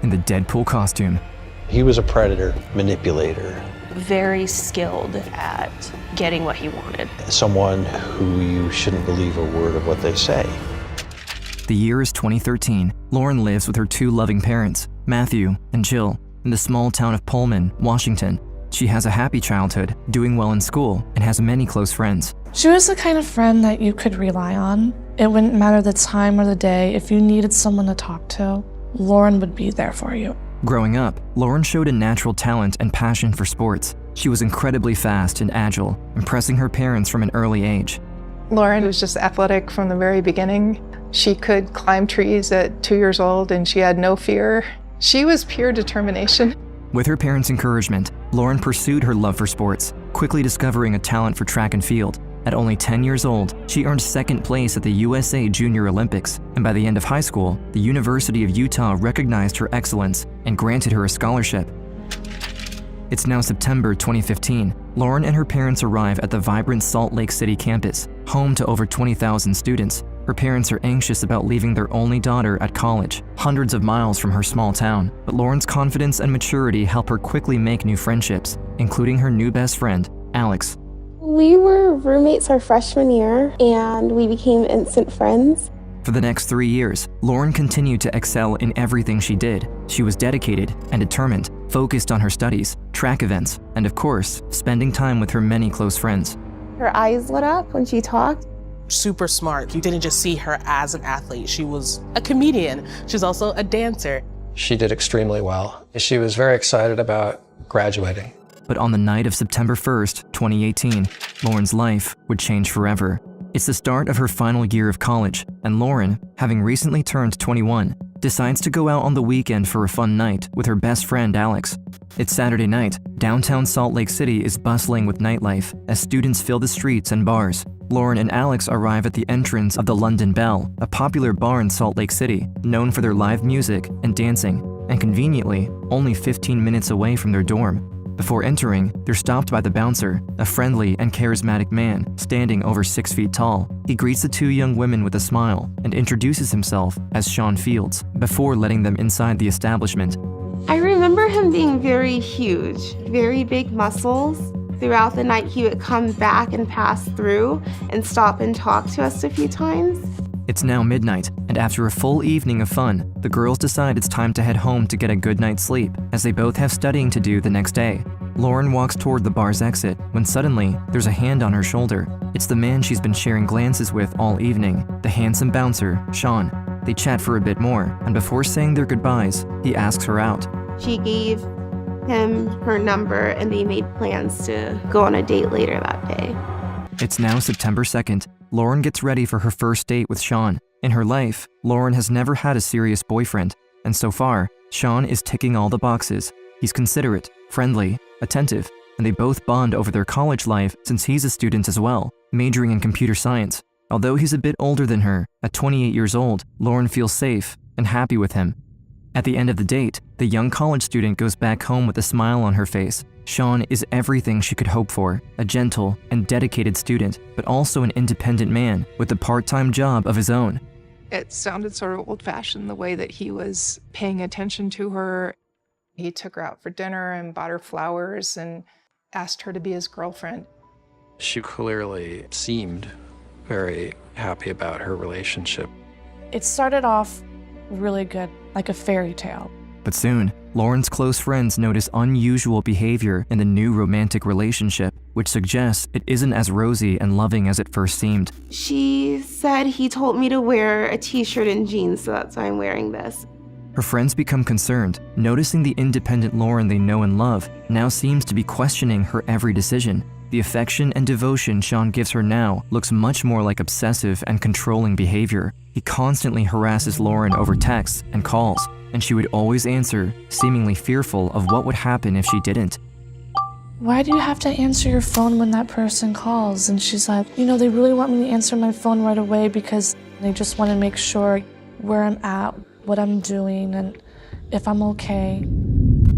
in the Deadpool costume. He was a predator, manipulator. Very skilled at getting what he wanted. Someone who you shouldn't believe a word of what they say. The year is 2013. Lauren lives with her two loving parents, Matthew and Jill, in the small town of Pullman, Washington. She has a happy childhood, doing well in school, and has many close friends. She was the kind of friend that you could rely on. It wouldn't matter the time or the day. If you needed someone to talk to, Lauren would be there for you. Growing up, Lauren showed a natural talent and passion for sports. She was incredibly fast and agile, impressing her parents from an early age. Lauren was just athletic from the very beginning. She could climb trees at 2 years old and she had no fear. She was pure determination. With her parents' encouragement, Lauren pursued her love for sports, quickly discovering a talent for track and field. At only 10 years old, she earned second place at the USA Junior Olympics, and by the end of high school, the University of Utah recognized her excellence and granted her a scholarship. It's now September 2015. Lauren and her parents arrive at the vibrant Salt Lake City campus, home to over 20,000 students. Her parents are anxious about leaving their only daughter at college, hundreds of miles from her small town, but Lauren's confidence and maturity help her quickly make new friendships, including her new best friend, Alex. We were roommates our freshman year, and we became instant friends. For the next 3 years, Lauren continued to excel in everything she did. She was dedicated and determined, focused on her studies, track events, and of course, spending time with her many close friends. Her eyes lit up when she talked. Super smart. You didn't just see her as an athlete. She was a comedian. She's also a dancer. She did extremely well. She was very excited about graduating. But on the night of September 1st, 2018, Lauren's life would change forever. It's the start of her final year of college, and Lauren, having recently turned 21, decides to go out on the weekend for a fun night with her best friend Alex. It's Saturday night. Downtown Salt Lake City is bustling with nightlife as students fill the streets and bars. Lauren and Alex arrive at the entrance of the London Bell, a popular bar in Salt Lake City, known for their live music and dancing, and conveniently, only 15 minutes away from their dorm. Before entering, they're stopped by the bouncer, a friendly and charismatic man standing over 6 feet tall. He greets the two young women with a smile and introduces himself as Sean Fields before letting them inside the establishment. I remember him being very huge, very big muscles. Throughout the night, he would come back and pass through and stop and talk to us a few times. It's now midnight, and after a full evening of fun, the girls decide it's time to head home to get a good night's sleep, as they both have studying to do the next day. Lauren walks toward the bar's exit, when suddenly, there's a hand on her shoulder. It's the man she's been sharing glances with all evening, the handsome bouncer, Sean. They chat for a bit more, and before saying their goodbyes, he asks her out. She gave him her number, and they made plans to go on a date later that day. It's now September 2nd. Lauren gets ready for her first date with Sean. In her life, Lauren has never had a serious boyfriend, and so far, Sean is ticking all the boxes. He's considerate, friendly, attentive, and they both bond over their college life since he's a student as well, majoring in computer science. Although he's a bit older than her, at 28 years old, Lauren feels safe and happy with him. At the end of the date, the young college student goes back home with a smile on her face. Sean is everything she could hope for, a gentle and dedicated student, but also an independent man with a part-time job of his own. It sounded sort of old-fashioned the way that he was paying attention to her. He took her out for dinner and bought her flowers and asked her to be his girlfriend. She clearly seemed very happy about her relationship. It started off really good, like a fairy tale. But soon, Lauren's close friends notice unusual behavior in the new romantic relationship, which suggests it isn't as rosy and loving as it first seemed. She said he told me to wear a t-shirt and jeans, so that's why I'm wearing this. Her friends become concerned, noticing the independent Lauren they know and love now seems to be questioning her every decision. The affection and devotion Sean gives her now looks much more like obsessive and controlling behavior. He constantly harasses Lauren over texts and calls, and she would always answer, seemingly fearful of what would happen if she didn't. Why do you have to answer your phone when that person calls? And she's like, they really want me to answer my phone right away because they just want to make sure where I'm at, what I'm doing, and if I'm okay.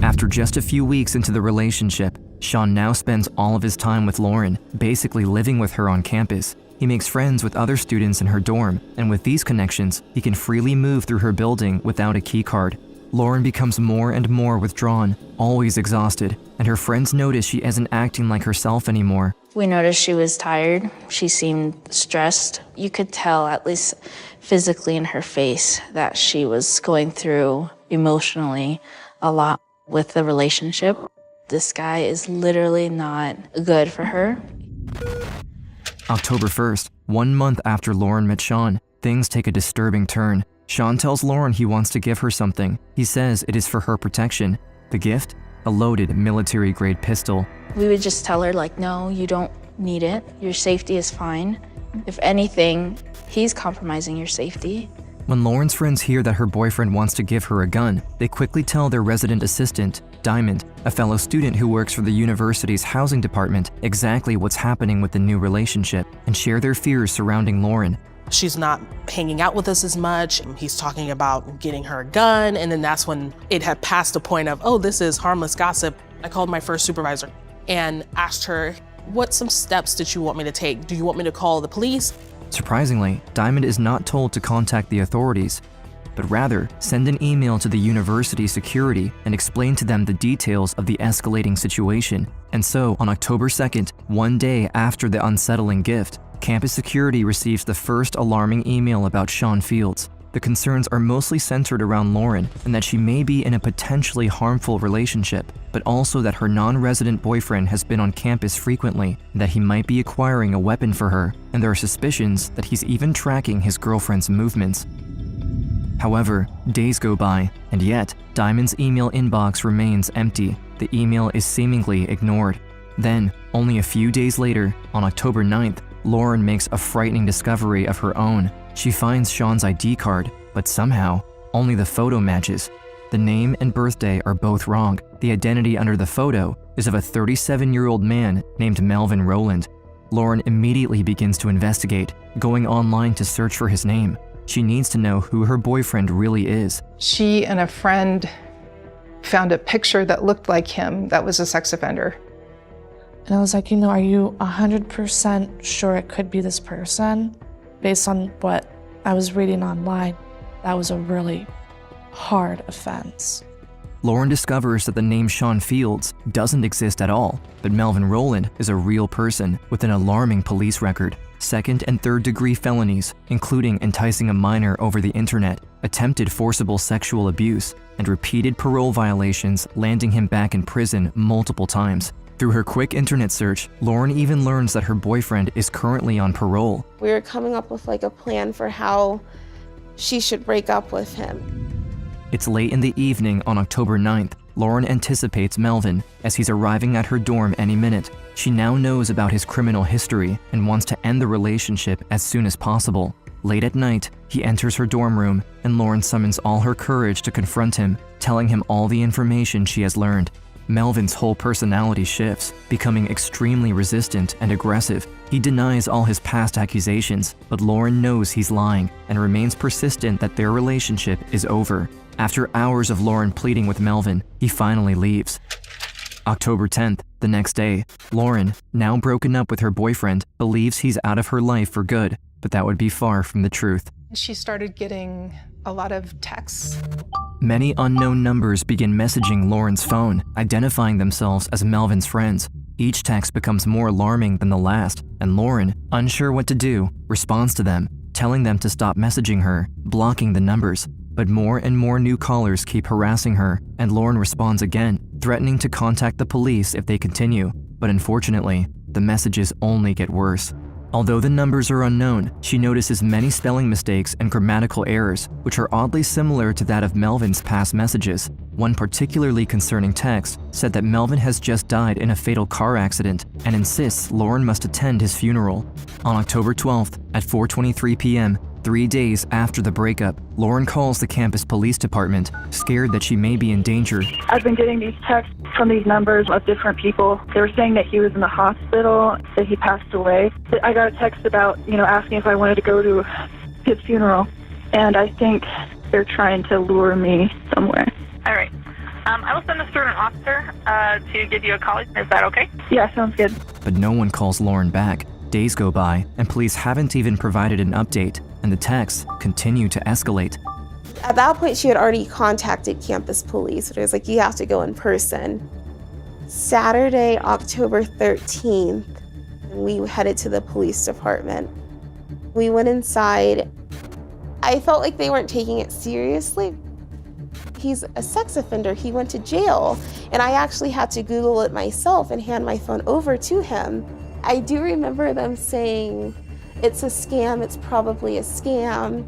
After just a few weeks into the relationship, Sean now spends all of his time with Lauren, basically living with her on campus. He makes friends with other students in her dorm, and with these connections, he can freely move through her building without a key card. Lauren becomes more and more withdrawn, always exhausted, and her friends notice she isn't acting like herself anymore. We noticed she was tired. She seemed stressed. You could tell, at least physically in her face, that she was going through emotionally a lot with the relationship. This guy is literally not good for her. October 1st, 1 month after Lauren met Sean, things take a disturbing turn. Sean tells Lauren he wants to give her something. He says it is for her protection. The gift? A loaded military-grade pistol. We would just tell her, like, no, you don't need it. Your safety is fine. If anything, he's compromising your safety. When Lauren's friends hear that her boyfriend wants to give her a gun, they quickly tell their resident assistant, Diamond, a fellow student who works for the university's housing department, exactly what's happening with the new relationship and share their fears surrounding Lauren. She's not hanging out with us as much. He's talking about getting her a gun, and then that's when it had passed the point of, oh, this is harmless gossip. I called my first supervisor and asked her, what some steps did you want me to take? Do you want me to call the police? Surprisingly, Diamond is not told to contact the authorities, but rather send an email to the university security and explain to them the details of the escalating situation. And so, on October 2nd, 1 day after the unsettling gift, campus security receives the first alarming email about Sean Fields. The concerns are mostly centered around Lauren and that she may be in a potentially harmful relationship, but also that her non-resident boyfriend has been on campus frequently and that he might be acquiring a weapon for her, and there are suspicions that he's even tracking his girlfriend's movements. However, days go by, and yet, Diamond's email inbox remains empty. The email is seemingly ignored. Then, only a few days later, on October 9th, Lauren makes a frightening discovery of her own. She finds Sean's ID card, but somehow, only the photo matches. The name and birthday are both wrong. The identity under the photo is of a 37-year-old man named Melvin Rowland. Lauren immediately begins to investigate, going online to search for his name. She needs to know who her boyfriend really is. She and a friend found a picture that looked like him that was a sex offender. And I was like, are you 100% sure it could be this person? Based on what I was reading online, that was a really hard offense. Lauren discovers that the name Sean Fields doesn't exist at all, but Melvin Rowland is a real person with an alarming police record. 2nd and 3rd degree felonies, including enticing a minor over the internet, attempted forcible sexual abuse, and repeated parole violations, landing him back in prison multiple times. Through her quick internet search, Lauren even learns that her boyfriend is currently on parole. We were coming up with like a plan for how she should break up with him. It's late in the evening on October 9th. Lauren anticipates Melvin as he's arriving at her dorm any minute. She now knows about his criminal history and wants to end the relationship as soon as possible. Late at night, he enters her dorm room and Lauren summons all her courage to confront him, telling him all the information she has learned. Melvin's whole personality shifts, becoming extremely resistant and aggressive. He denies all his past accusations, but Lauren knows he's lying and remains persistent that their relationship is over. After hours of Lauren pleading with Melvin, he finally leaves. October 10th, the next day, Lauren, now broken up with her boyfriend, believes he's out of her life for good, but that would be far from the truth. She started getting a lot of texts. Many unknown numbers begin messaging Lauren's phone, identifying themselves as Melvin's friends. Each text becomes more alarming than the last, and Lauren, unsure what to do, responds to them, telling them to stop messaging her, blocking the numbers. But more and more new callers keep harassing her, and Lauren responds again, threatening to contact the police if they continue. But unfortunately, the messages only get worse. Although the numbers are unknown, she notices many spelling mistakes and grammatical errors, which are oddly similar to that of Melvin's past messages. One particularly concerning text said that Melvin has just died in a fatal car accident and insists Lauren must attend his funeral. On October 12th at 4:23 p.m., 3 days after the breakup, Lauren calls the campus police department, scared that she may be in danger. I've been getting these texts from these numbers of different people. They were saying that he was in the hospital, that he passed away. I got a text about, asking if I wanted to go to his funeral, and I think they're trying to lure me somewhere. All right. I will send the student officer to give you a call. Is that okay? Yeah, sounds good. But no one calls Lauren back. Days go by, and police haven't even provided an update, and the texts continue to escalate. At that point, she had already contacted campus police. It was like, you have to go in person. Saturday, October 13th, we headed to the police department. We went inside. I felt like they weren't taking it seriously. He's a sex offender. He went to jail. And I actually had to Google it myself and hand my phone over to him. I do remember them saying, it's a scam, it's probably a scam.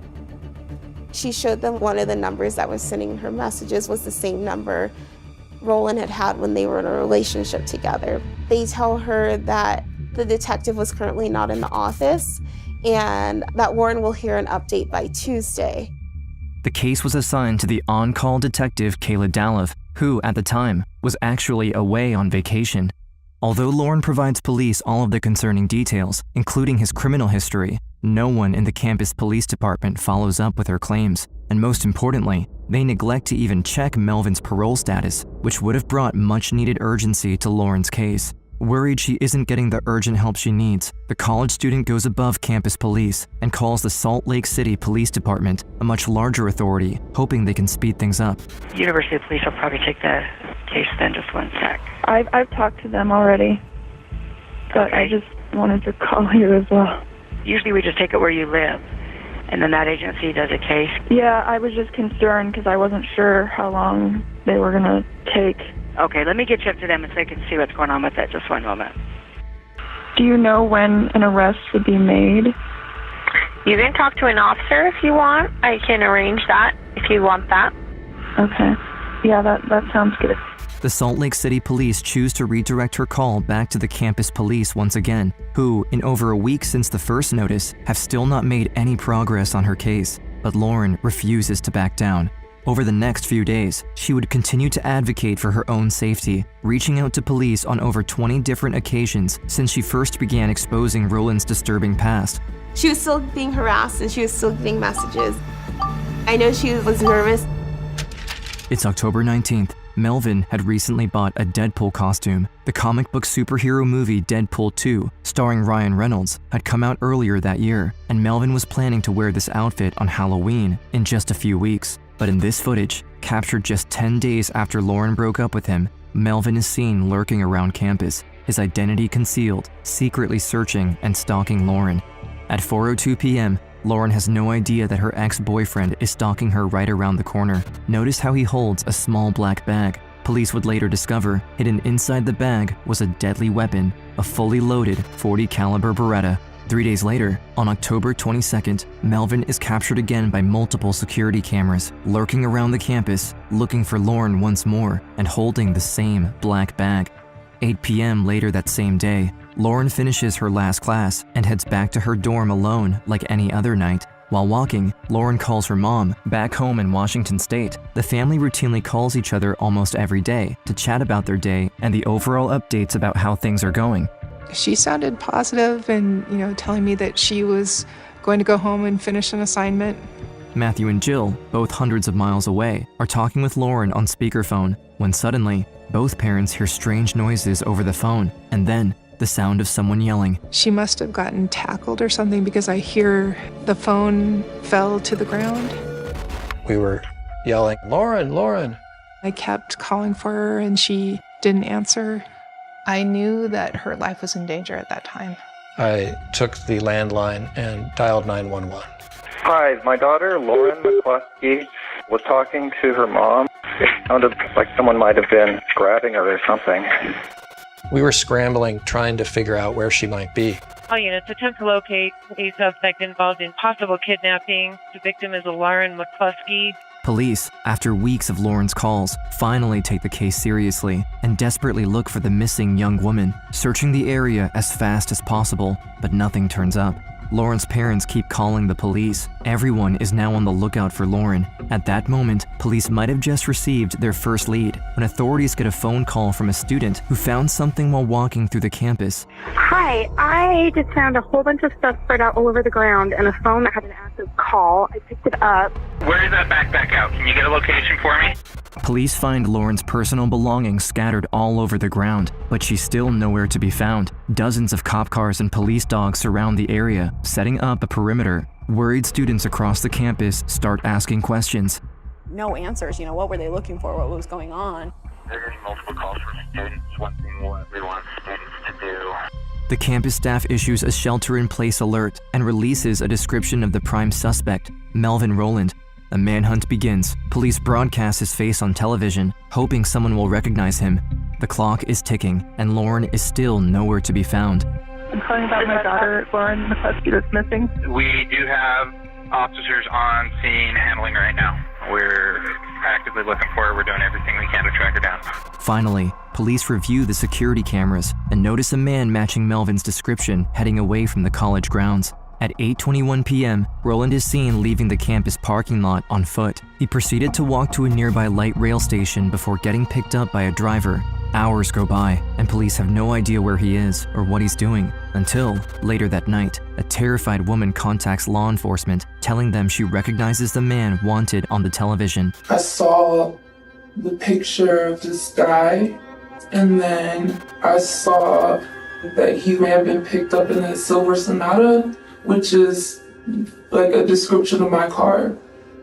She showed them one of the numbers that was sending her messages was the same number Roland had had when they were in a relationship together. They tell her that the detective was currently not in the office and that Lauren will hear an update by Tuesday. The case was assigned to the on-call detective Kayla Dallov, who, at the time, was actually away on vacation. Although Lauren provides police all of the concerning details, including his criminal history, no one in the campus police department follows up with her claims, and most importantly, they neglect to even check Melvin's parole status, which would have brought much-needed urgency to Lauren's case. Worried she isn't getting the urgent help she needs, the college student goes above campus police and calls the Salt Lake City Police Department, a much larger authority, hoping they can speed things up. University Police will probably take the case then, just one sec. I've talked to them already, but Okay. I just wanted to call you as well. Usually we just take it where you live, and then that agency does a case. Yeah, I was just concerned because I wasn't sure how long they were going to take. Okay, let me get you up to them so they can see what's going on with it. Just one moment. Do you know when an arrest would be made? You can talk to an officer if you want. I can arrange that if you want that. Okay. Yeah, that sounds good. The Salt Lake City police choose to redirect her call back to the campus police once again, who, in over a week since the first notice, have still not made any progress on her case. But Lauren refuses to back down. Over the next few days, she would continue to advocate for her own safety, reaching out to police on over 20 different occasions since she first began exposing Roland's disturbing past. She was still being harassed and she was still getting messages. I know she was nervous. It's October 19th. Melvin had recently bought a Deadpool costume. The comic book superhero movie Deadpool 2, starring Ryan Reynolds, had come out earlier that year, and Melvin was planning to wear this outfit on Halloween in just a few weeks. But in this footage, captured just 10 days after Lauren broke up with him, Melvin is seen lurking around campus, his identity concealed, secretly searching and stalking Lauren. At 4:02 p.m., Lauren has no idea that her ex-boyfriend is stalking her right around the corner. Notice how he holds a small black bag. Police would later discover hidden inside the bag was a deadly weapon, a fully loaded .40 caliber Beretta. 3 days later, on October 22nd, Melvin is captured again by multiple security cameras, lurking around the campus, looking for Lauren once more, and holding the same black bag. 8 p.m. later that same day, Lauren finishes her last class and heads back to her dorm alone like any other night. While walking, Lauren calls her mom back home in Washington State. The family routinely calls each other almost every day to chat about their day and the overall updates about how things are going. She sounded positive and, telling me that she was going to go home and finish an assignment. Matthew and Jill, both hundreds of miles away, are talking with Lauren on speakerphone when suddenly, both parents hear strange noises over the phone, and then the sound of someone yelling. She must have gotten tackled or something because I hear the phone fell to the ground. We were yelling, "Lauren, Lauren!" I kept calling for her and she didn't answer. I knew that her life was in danger at that time. I took the landline and dialed 911. Hi, my daughter, Lauren McCluskey, was talking to her mom. It sounded like someone might have been grabbing her or something. We were scrambling, trying to figure out where she might be. All units attempt to locate a suspect involved in possible kidnapping. The victim is Lauren McCluskey. Police, after weeks of Lauren's calls, finally take the case seriously and desperately look for the missing young woman, searching the area as fast as possible, but nothing turns up. Lauren's parents keep calling the police. Everyone is now on the lookout for Lauren. At that moment, police might have just received their first lead when authorities get a phone call from a student who found something while walking through the campus. Hi, I just found a whole bunch of stuff spread out all over the ground and a phone that had an aggressive call. I picked it up. Where is that backpack out? Can you get a location for me? Police find Lauren's personal belongings scattered all over the ground, but she's still nowhere to be found. Dozens of cop cars and police dogs surround the area, setting up a perimeter. Worried students across the campus start asking questions. No answers. What were they looking for? What was going on? They're getting multiple calls from students wanting what we want students to do. The campus staff issues a shelter-in-place alert and releases a description of the prime suspect, Melvin Rowland. A manhunt begins. Police broadcast his face on television, hoping someone will recognize him. The clock is ticking, and Lauren is still nowhere to be found. I'm calling about my daughter, Lauren McCluskey, that's missing. We do have officers on scene handling right now. We're actively looking for her. We're doing everything we can to track her down. Finally, police review the security cameras and notice a man matching Melvin's description heading away from the college grounds. At 8:21 p.m., Rowland is seen leaving the campus parking lot on foot. He proceeded to walk to a nearby light rail station before getting picked up by a driver. Hours go by, and police have no idea where he is or what he's doing, until later that night, a terrified woman contacts law enforcement, telling them she recognizes the man wanted on the television. I saw the picture of this guy, and then I saw that he may have been picked up in a silver Sonata, which is like a description of my car.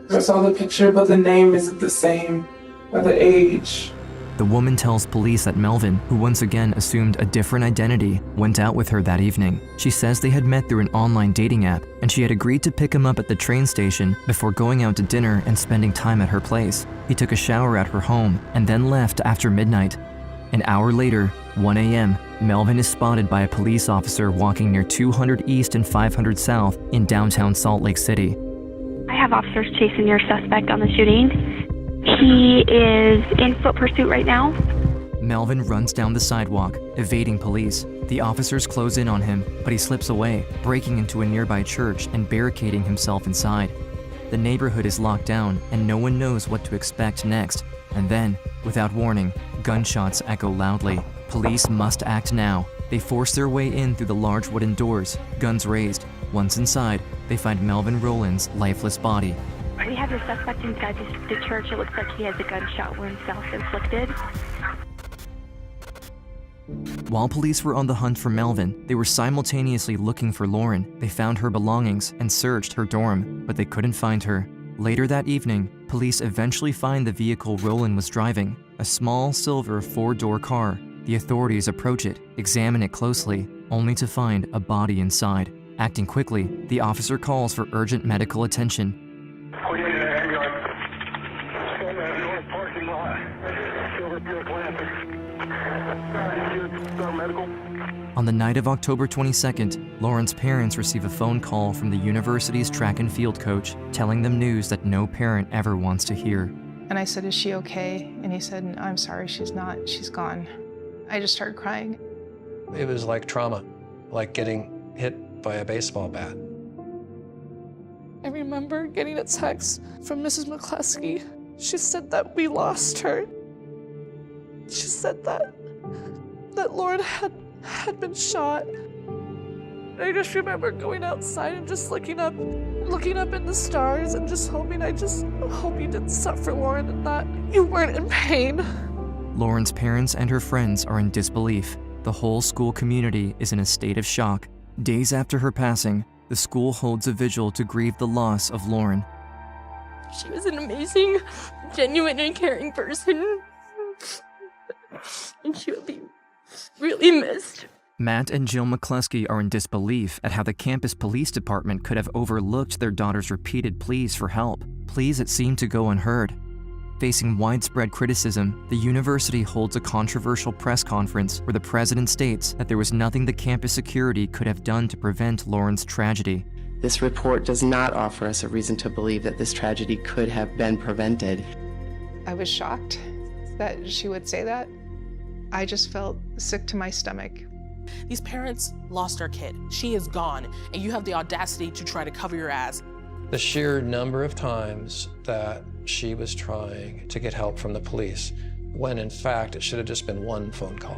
I saw the picture, but the name isn't the same, or the age. The woman tells police that Melvin, who once again assumed a different identity, went out with her that evening. She says they had met through an online dating app, and she had agreed to pick him up at the train station before going out to dinner and spending time at her place. He took a shower at her home and then left after midnight. An hour later, 1 a.m., Melvin is spotted by a police officer walking near 200 East and 500 South in downtown Salt Lake City. I have officers chasing your suspect on the shooting. He is in foot pursuit right now. Melvin runs down the sidewalk, evading police. The officers close in on him, but he slips away, breaking into a nearby church and barricading himself inside. The neighborhood is locked down, and no one knows what to expect next. And then, without warning, gunshots echo loudly. Police must act now. They force their way in through the large wooden doors, guns raised. Once inside, they find Melvin Rowland's lifeless body. We have your suspect inside the church. It looks like he has a gunshot wound self-inflicted. While police were on the hunt for Melvin, they were simultaneously looking for Lauren. They found her belongings and searched her dorm, but they couldn't find her. Later that evening, police eventually find the vehicle Rowland was driving, a small silver 4-door car. The authorities approach it, examine it closely, only to find a body inside. Acting quickly, the officer calls for urgent medical attention. On the night of October 22nd, Lauren's parents receive a phone call from the university's track and field coach, telling them news that no parent ever wants to hear. And I said, "Is she okay?" And he said, "I'm sorry, she's not. She's gone." I just started crying. It was like trauma, like getting hit by a baseball bat. I remember getting a text from Mrs. McCluskey. She said that we lost her. She said that Lauren had been shot. I just remember going outside and just looking up in the stars and just hoping, I just hope you didn't suffer, Lauren, and that you weren't in pain. Lauren's parents and her friends are in disbelief. The whole school community is in a state of shock. Days after her passing, the school holds a vigil to grieve the loss of Lauren. She was an amazing, genuine, and caring person. And she will be really missed. Matt and Jill McCluskey are in disbelief at how the campus police department could have overlooked their daughter's repeated pleas for help, pleas that seemed to go unheard. Facing widespread criticism, the university holds a controversial press conference where the president states that there was nothing the campus security could have done to prevent Lauren's tragedy. This report does not offer us a reason to believe that this tragedy could have been prevented. I was shocked that she would say that. I just felt sick to my stomach. These parents lost their kid. She is gone, and you have the audacity to try to cover your ass. The sheer number of times that she was trying to get help from the police, when in fact it should have just been one phone call.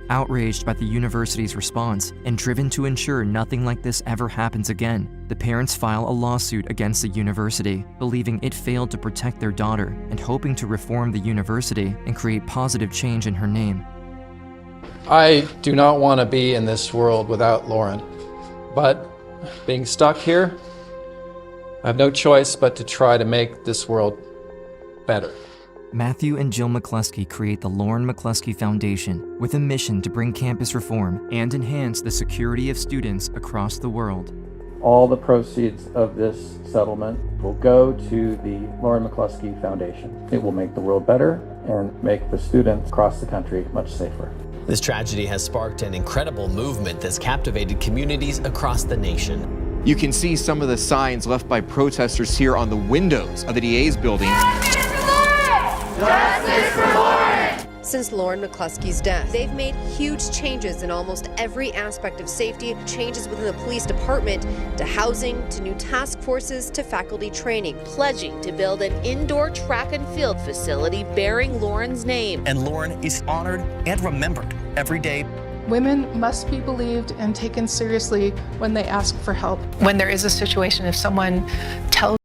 Outraged by the university's response and driven to ensure nothing like this ever happens again, the parents file a lawsuit against the university, believing it failed to protect their daughter and hoping to reform the university and create positive change in her name. I do not want to be in this world without Lauren, but being stuck here, I have no choice but to try to make this world better. Matthew and Jill McCluskey create the Lauren McCluskey Foundation with a mission to bring campus reform and enhance the security of students across the world. All the proceeds of this settlement will go to the Lauren McCluskey Foundation. It will make the world better and make the students across the country much safer. This tragedy has sparked an incredible movement that's captivated communities across the nation. You can see some of the signs left by protesters here on the windows of the DA's building. Justice for Lauren! Since Lauren McCluskey's death, they've made huge changes in almost every aspect of safety, changes within the police department, to housing, to new task forces, to faculty training, pledging to build an indoor track and field facility bearing Lauren's name. And Lauren is honored and remembered every day. Women must be believed and taken seriously when they ask for help. When there is a situation, if someone tells